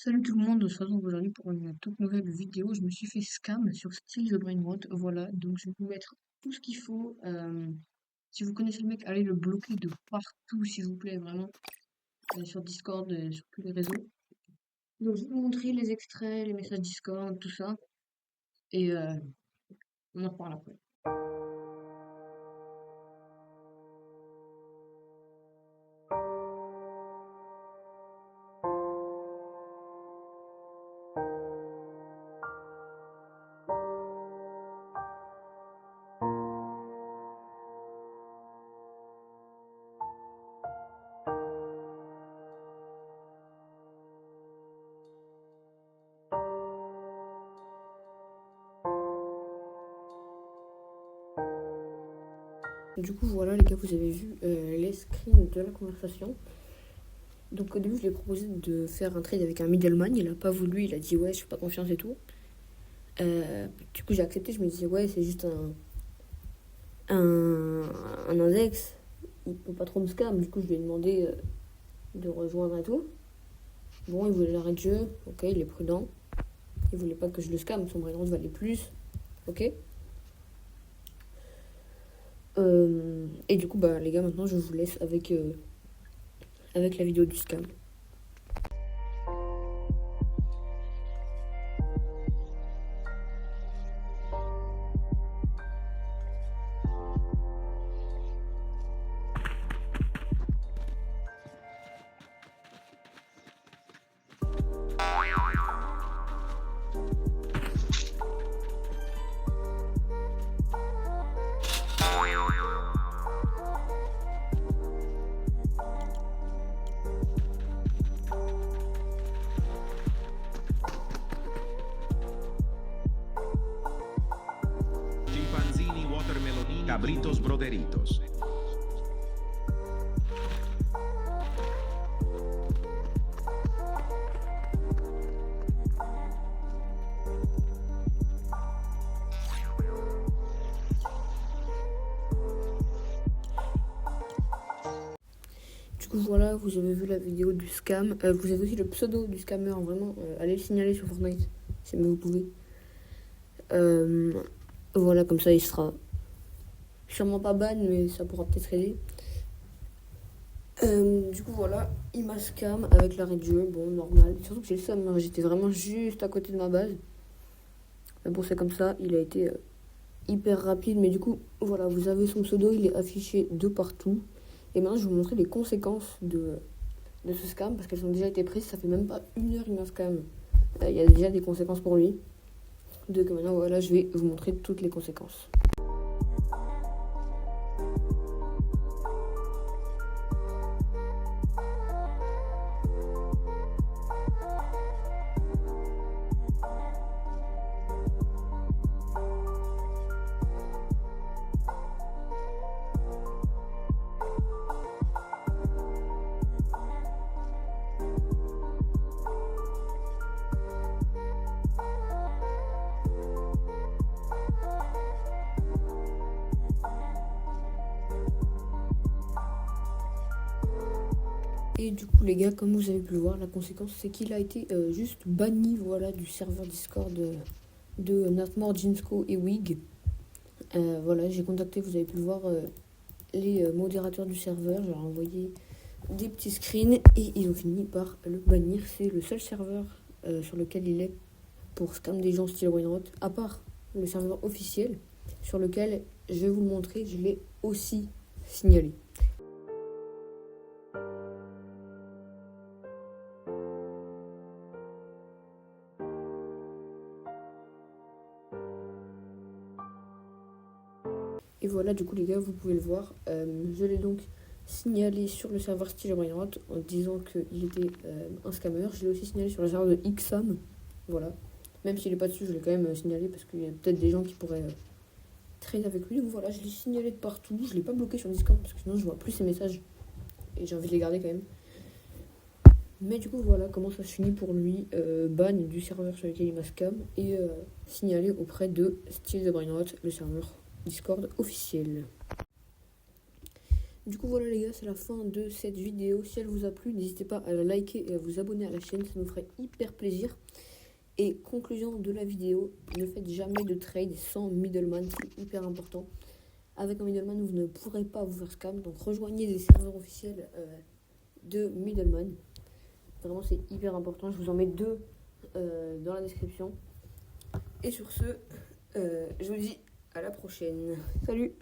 Salut tout le monde, on se retrouve aujourd'hui pour une toute nouvelle vidéo. Je me suis fait scam sur Style the Brainrot. Voilà, donc je vais vous mettre tout ce qu'il faut. Si vous connaissez le mec, allez le bloquer de partout, s'il vous plaît, vraiment. Sur Discord, sur tous les réseaux. Donc je vais vous montrer les extraits, les messages Discord, tout ça. Et on en reparle après. Du coup, voilà les gars, vous avez vu les screens de la conversation. Donc au début, je lui ai proposé de faire un trade avec un middleman. Il a pas voulu, il a dit ouais, je fais pas confiance et tout. Du coup, j'ai accepté. Je me disais ouais, c'est juste un index. Il peut pas trop me scam. Du coup, je lui ai demandé de rejoindre et tout. Bon, il voulait l'arrêt de jeu. Ok, il est prudent. Il voulait pas que je le scam. Son brain rot valait plus. Ok. Et du coup, bah les gars, maintenant, je vous laisse avec la vidéo du scam. Chimpanzini watermelonini cabritos broderitos. Du coup, voilà, vous avez vu la vidéo du scam. Vous avez aussi le pseudo du scammer. Vraiment, allez le signaler sur Fortnite, si vous pouvez. Voilà, comme ça, il sera sûrement pas ban, mais ça pourra peut-être aider. Du coup, voilà, il m'a scam avec l'arrêt de jeu. Bon, normal. Surtout que j'ai le seum, hein. J'étais vraiment juste à côté de ma base. Mais bon, c'est comme ça. Il a été hyper rapide. Mais du coup, voilà, vous avez son pseudo. Il est affiché de partout. Et maintenant, je vais vous montrer les conséquences de ce scam. Parce qu'elles ont déjà été prises. Ça fait même pas une heure, il m'a scam. Il y a déjà des conséquences pour lui. Donc maintenant, voilà, je vais vous montrer toutes les conséquences. Et du coup, les gars, comme vous avez pu le voir, la conséquence, c'est qu'il a été juste banni, voilà, du serveur Discord de Natmore, Jinsko et Wig. Voilà, j'ai contacté, vous avez pu le voir, les modérateurs du serveur. Je leur ai envoyé des petits screens et ils ont fini par le bannir. C'est le seul serveur sur lequel il est pour scam des gens style Brainrot, à part le serveur officiel sur lequel, je vais vous le montrer, je l'ai aussi signalé. Et voilà, du coup, les gars, vous pouvez le voir. Je l'ai donc signalé sur le serveur Style Brainrot en disant qu'il était un scammer. Je l'ai aussi signalé sur le serveur de Xam. Voilà. Même s'il n'est pas dessus, je l'ai quand même signalé parce qu'il y a peut-être des gens qui pourraient trade avec lui. Donc voilà, je l'ai signalé de partout. Je ne l'ai pas bloqué sur Discord parce que sinon je vois plus ses messages. Et j'ai envie de les garder quand même. Mais du coup, voilà comment ça se finit pour lui. Ban du serveur sur lequel il m'a scam. Et signalé auprès de Style the Brainrot, le serveur Discord officiel. Du coup voilà les gars, c'est la fin de cette vidéo. Si elle vous a plu, n'hésitez pas à la liker et à vous abonner à la chaîne, ça nous ferait hyper plaisir. Et conclusion de la vidéo, ne faites jamais de trade sans middleman, c'est hyper important. Avec un middleman, vous ne pourrez pas vous faire scam, donc rejoignez des serveurs officiels de middleman. Vraiment c'est hyper important, je vous en mets 2 dans la description. Et sur ce, je vous dis à la prochaine. Salut!